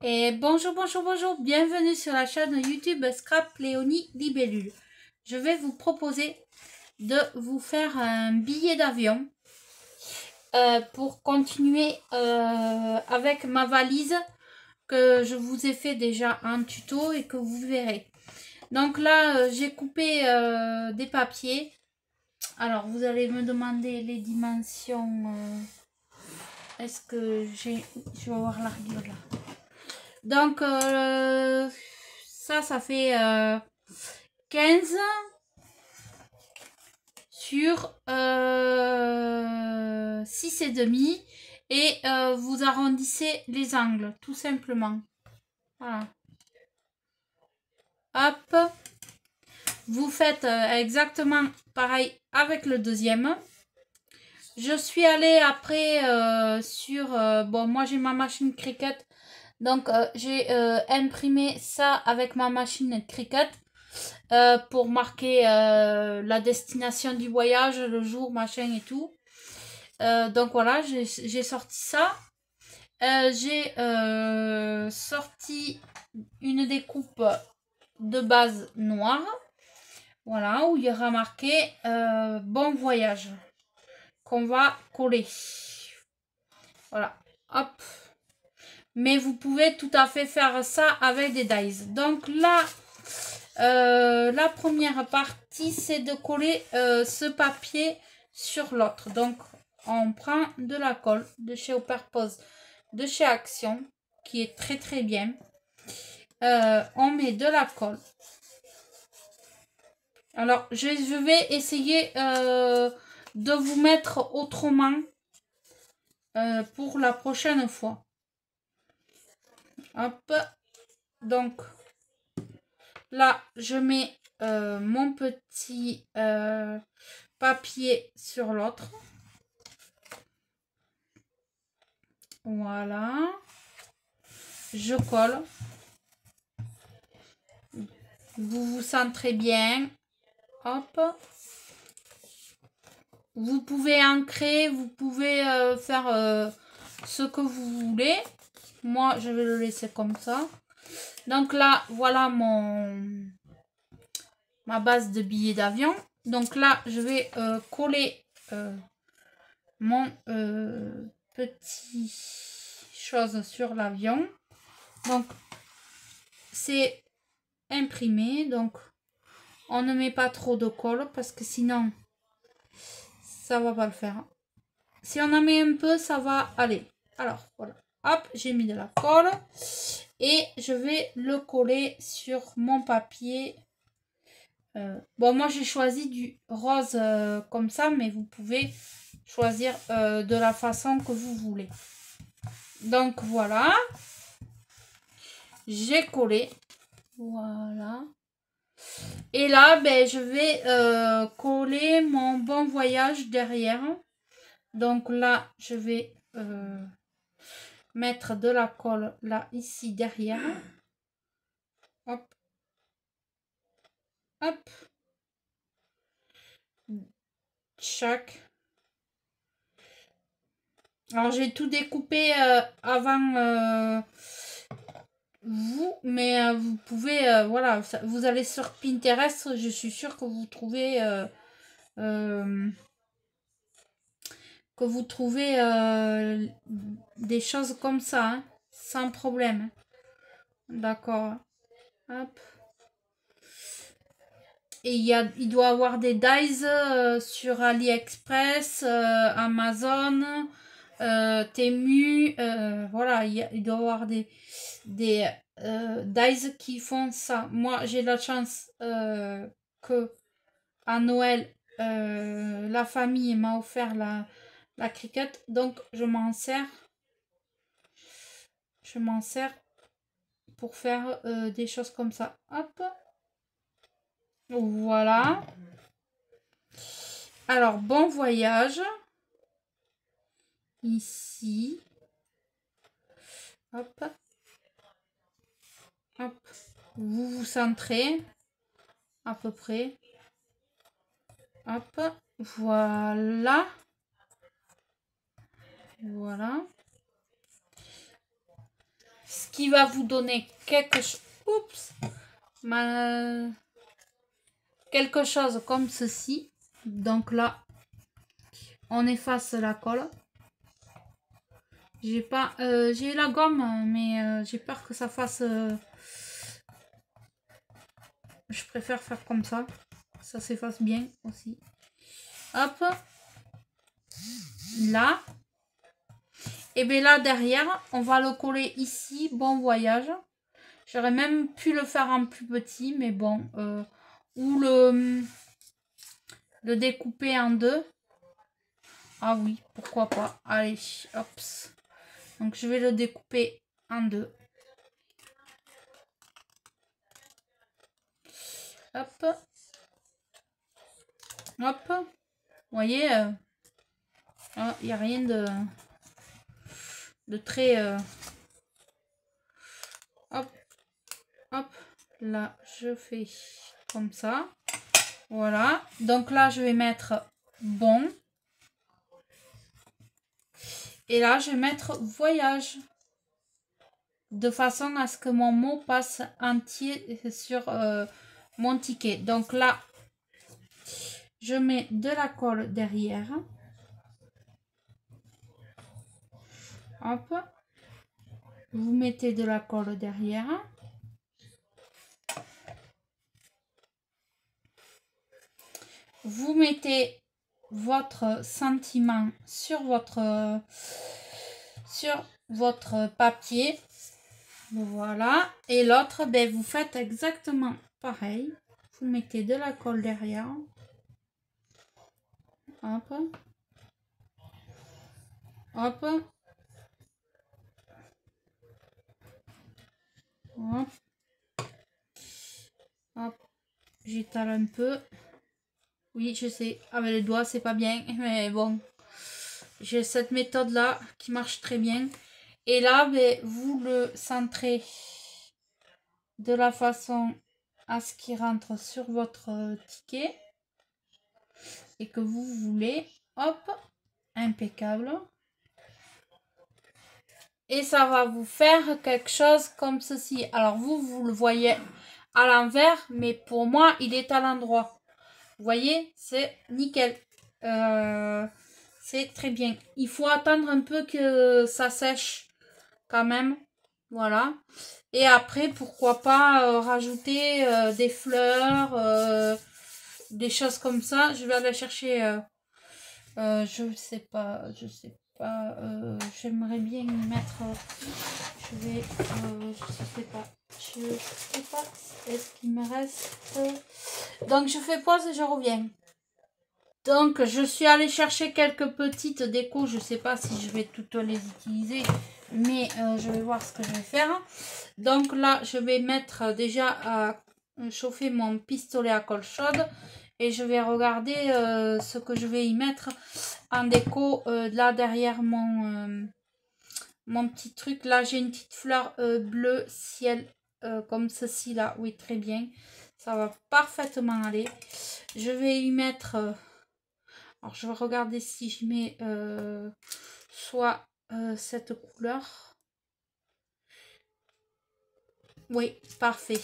Et bonjour, bonjour, bonjour, bienvenue sur la chaîne YouTube Scrap Léonie Libellule. Je vais vous proposer de vous faire un billet d'avion pour continuer avec ma valise que je vous ai fait déjà un tuto et que vous verrez. Donc là, j'ai coupé des papiers. Alors, vous allez me demander les dimensions. Est-ce que j'ai... Je vais avoir la rigueur là. Donc, ça fait 15 sur 6 et demi. Et vous arrondissez les angles, tout simplement. Voilà. Hop. Vous faites exactement pareil avec le deuxième. Je suis allée après sur... bon, moi j'ai ma machine Cricut. Donc, j'ai imprimé ça avec ma machine Cricut pour marquer la destination du voyage, le jour, machin et tout. Donc, voilà, j'ai sorti ça. J'ai sorti une découpe de base noire. Voilà, où il y aura marqué bon voyage qu'on va coller. Voilà, hop. Mais vous pouvez tout à fait faire ça avec des dies. Donc là, la première partie, c'est de coller ce papier sur l'autre. Donc, on prend de la colle de chez Pose, de chez Action, qui est très très bien. On met de la colle. Alors, je vais essayer de vous mettre autrement pour la prochaine fois. Hop. Donc, là, je mets mon petit papier sur l'autre. Voilà. Je colle. Vous vous centrez bien. Hop. Vous pouvez ancrer, vous pouvez faire ce que vous voulez. Moi, je vais le laisser comme ça. Donc là, voilà ma base de billets d'avion. Donc là, je vais coller mon petit chose sur l'avion. Donc, c'est imprimé. Donc, on ne met pas trop de colle parce que sinon, ça va pas le faire. Si on en met un peu, ça va aller. Alors, voilà. Hop, j'ai mis de la colle. Et je vais le coller sur mon papier. Bon, moi, j'ai choisi du rose comme ça, mais vous pouvez choisir de la façon que vous voulez. Donc, voilà. J'ai collé. Voilà. Et là, ben, je vais coller mon bon voyage derrière. Donc là, je vais mettre de la colle là, ici, derrière. Hop. Hop. Chaque. Alors, j'ai tout découpé avant vous, mais vous pouvez, voilà, vous allez sur Pinterest, je suis sûre que vous trouvez des choses comme ça, hein, sans problème. D'accord. Hop. Et il doit avoir des dies sur AliExpress, Amazon, Temu, voilà, il doit y avoir des dies qui font ça. Moi, j'ai la chance que à Noël, la famille m'a offert la Cricut, donc je m'en sers pour faire des choses comme ça. Hop, voilà. Alors, bon voyage. Ici. Hop. Hop. Vous vous centrez à peu près. Hop. Voilà. Voilà. ce qui va vous donner quelque chose. Oups, quelque chose comme ceci. Donc là, on efface la colle. J'ai pas, j'ai la gomme, mais j'ai peur que ça fasse. Je préfère faire comme ça. Ça s'efface bien aussi. Hop. Là. Et bien là derrière, on va le coller ici. Bon voyage. J'aurais même pu le faire en plus petit, mais bon. Ou le découper en deux. Ah oui, pourquoi pas. Allez, hop. Donc je vais le découper en deux. Hop. Hop. Vous voyez, il n'y a rien de très... hop. Hop. Là, je fais comme ça. Voilà. Donc là, je vais mettre bon. Et là, je vais mettre voyage. De façon à ce que mon mot passe entier sur mon ticket. Donc là, je mets de la colle derrière. Hop. Vous mettez de la colle derrière. Vous mettez votre sentiment sur votre papier. Voilà. Et l'autre, ben, vous faites exactement pareil. Vous mettez de la colle derrière. Hop. Hop. Hop. Hop. J'étale un peu. Oui, je sais. Avec les doigts, c'est pas bien. Mais bon. J'ai cette méthode là qui marche très bien. Et là, ben, vous le centrez de la façon à ce qu'il rentre sur votre ticket. Et que vous voulez. Hop. Impeccable. Et ça va vous faire quelque chose comme ceci. Alors vous le voyez à l'envers, mais pour moi, il est à l'endroit. Vous voyez, c'est nickel. C'est très bien. Il faut attendre un peu que ça sèche quand même. Voilà. Et après, pourquoi pas rajouter des fleurs, des choses comme ça. Je vais aller chercher... je sais pas, j'aimerais bien y mettre, je sais pas, est-ce qu'il me reste, donc je fais pause et je reviens. Donc je suis allée chercher quelques petites décos, je sais pas si je vais toutes les utiliser, mais je vais voir ce que je vais faire. Donc là je vais mettre déjà à chauffer mon pistolet à colle chaude. Et je vais regarder ce que je vais y mettre en déco là derrière mon petit truc. Là, j'ai une petite fleur bleu ciel comme ceci là. Oui, très bien. Ça va parfaitement aller. Je vais y mettre... alors, je vais regarder si je mets soit cette couleur. Oui, parfait.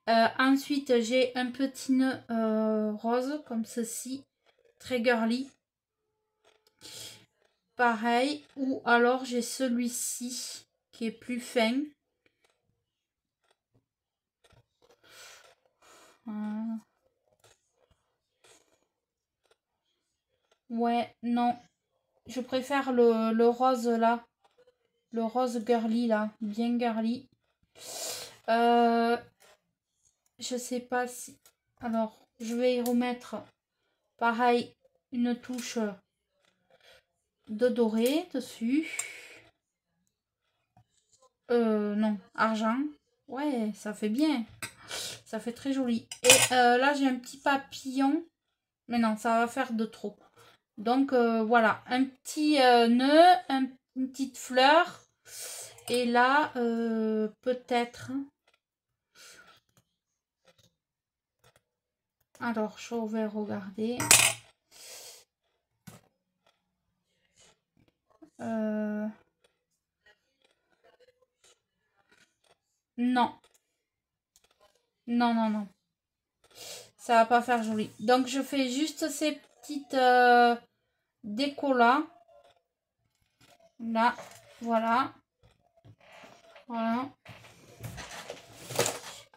Ensuite, j'ai un petit nœud rose comme ceci, très girly. Pareil, ou alors j'ai celui-ci qui est plus fin. Ouais, non, je préfère le rose là, le rose girly là, bien girly. Je sais pas si... Alors, je vais y remettre, pareil, une touche de doré dessus. Non, argent. Ouais, ça fait bien. Ça fait très joli. Et là, j'ai un petit papillon. Mais non, ça va faire de trop. Donc, voilà. Un petit nœud, une petite fleur. Et là, peut-être... Alors, je vais regarder. Non. Non, non, non. Ça va pas faire joli. Donc, je fais juste ces petites décos là. Là. Voilà. Voilà.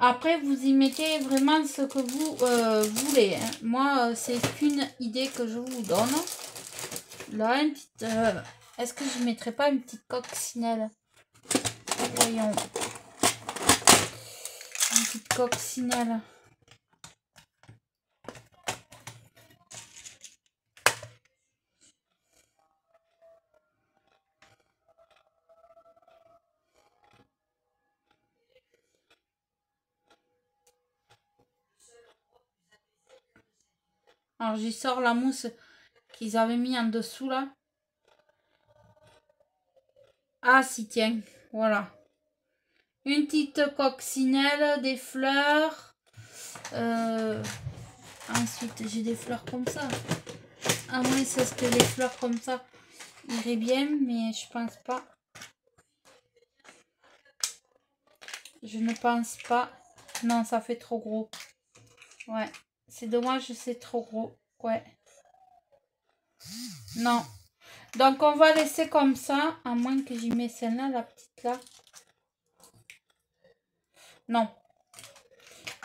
Après, vous y mettez vraiment ce que vous voulez. Hein. Moi, c'est qu'une idée que je vous donne. Là, une petite... est-ce que je ne mettrais pas une petite coccinelle? Voyons. Une petite coccinelle. Alors, j'y sors la mousse qu'ils avaient mis en dessous, là. Ah, si, tiens. Voilà. Une petite coccinelle, des fleurs. Ensuite, j'ai des fleurs comme ça. À moins que les fleurs comme ça iraient bien, mais je pense pas. Je ne pense pas. Non, ça fait trop gros. Ouais. C'est dommage, c'est trop gros. Ouais. Non. Donc, on va laisser comme ça. À moins que j'y mette celle-là, la petite là. Non.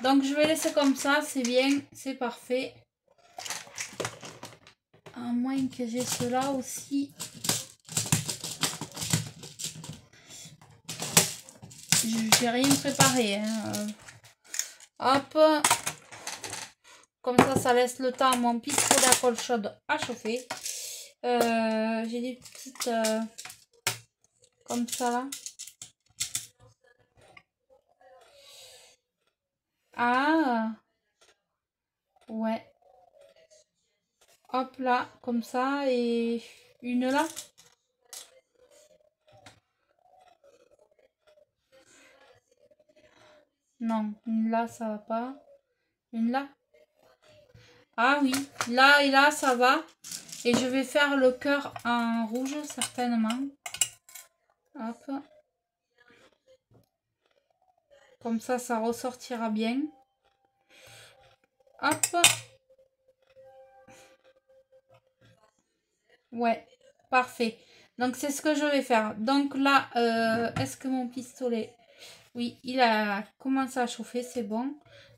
Donc, je vais laisser comme ça. C'est bien. C'est parfait. À moins que j'ai cela aussi. J'ai rien préparé. Hein. Hop. Comme ça laisse le temps à mon pistolet à colle chaude à chauffer. J'ai des petites... comme ça là. Ah. Ouais. Hop là, comme ça. Et une là. Non, une là, ça va pas. Une là. Ah oui, là et là, ça va. Et je vais faire le cœur en rouge, certainement. Hop. Comme ça ressortira bien. Hop. Ouais, parfait. Donc, c'est ce que je vais faire. Donc là, est-ce que mon pistolet... Oui, il a commencé à chauffer, c'est bon.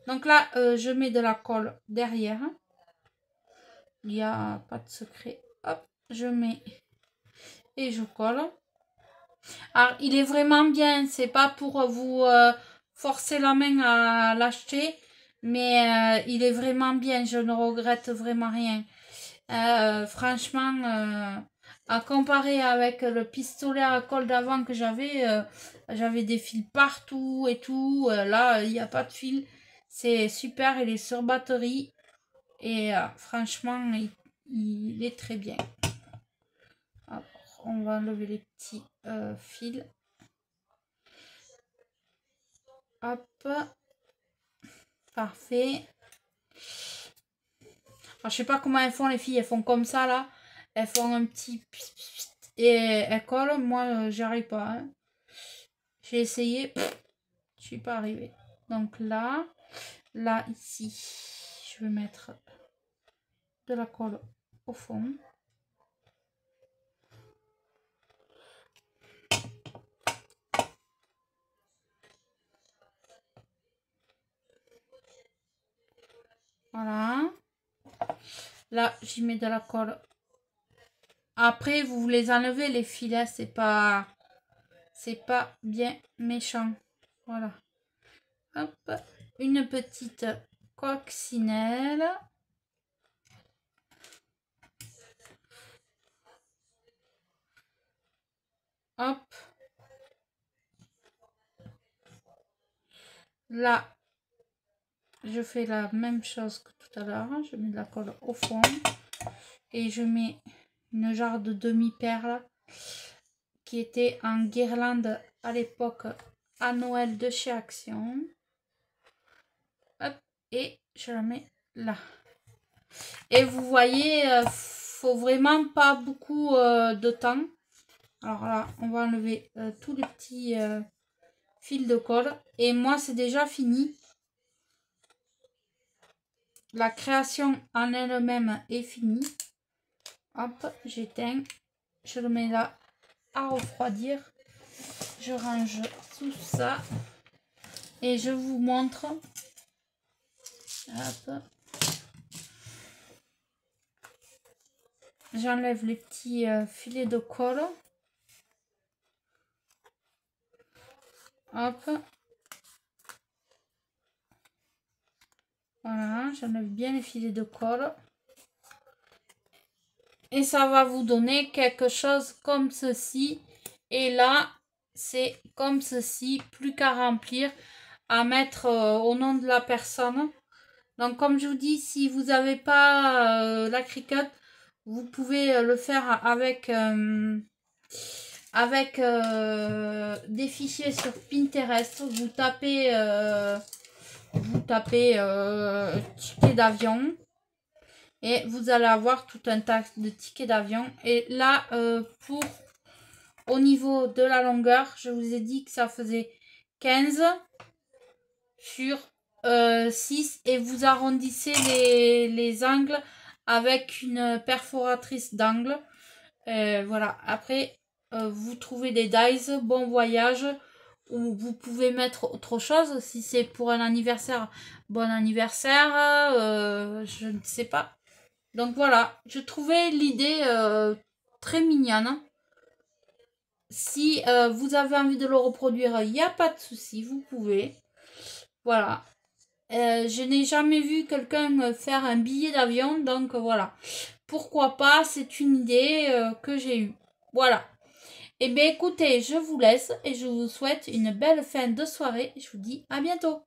Donc là, je mets de la colle derrière. Il n'y a pas de secret. Hop, je mets et je colle. Alors, il est vraiment bien. C'est pas pour vous forcer la main à l'acheter. Mais il est vraiment bien. Je ne regrette vraiment rien. Franchement, à comparer avec le pistolet à colle d'avant que j'avais des fils partout et tout. Là, il n'y a pas de fil. C'est super. Il est sur batterie. Et franchement, il est très bien. Alors, on va enlever les petits fils. Hop. Parfait. Alors, je sais pas comment elles font les filles. Elles font comme ça là. Elles font un petit... Et elles collent. Moi, j'y arrive pas. Hein. J'ai essayé. Je suis pas arrivée. Donc là. Là, ici. Je vais mettre de la colle au fond. Voilà. Là, j'y mets de la colle. Après, vous les enlevez les filets, c'est pas bien méchant. Voilà. Hop, une petite coccinelle. Hop. Là, je fais la même chose que tout à l'heure. Je mets de la colle au fond. Et je mets une jarre de demi-perle qui était en guirlande à l'époque à Noël de chez Action. Hop, et je la mets là. Et vous voyez, faut vraiment pas beaucoup de temps. Alors là, on va enlever tous les petits fil de colle. Et moi, c'est déjà fini. La création en elle-même est finie. Hop, j'éteins. Je le mets là à refroidir. Je range tout ça. Et je vous montre. Hop. J'enlève les petits filets de colle. Hop. Voilà, j'enlève bien les filets de colle. Et ça va vous donner quelque chose comme ceci. Et là, c'est comme ceci, plus qu'à remplir, à mettre au nom de la personne. Donc comme je vous dis, si vous n'avez pas la Cricut, vous pouvez le faire avec des fichiers sur Pinterest. Vous tapez ticket d'avion et vous allez avoir tout un tas de tickets d'avion. Et là, au niveau de la longueur, je vous ai dit que ça faisait 15 sur 6 et vous arrondissez les angles avec une perforatrice d'angle. Voilà, après vous trouvez des dies, bon voyage, ou vous pouvez mettre autre chose si c'est pour un anniversaire, bon anniversaire, je ne sais pas. Donc voilà, je trouvais l'idée très mignonne. Si vous avez envie de le reproduire, il n'y a pas de souci, vous pouvez. Voilà. Je n'ai jamais vu quelqu'un faire un billet d'avion, donc voilà. Pourquoi pas, c'est une idée que j'ai eue. Voilà. Et bien écoutez, je vous laisse et je vous souhaite une belle fin de soirée. Je vous dis à bientôt.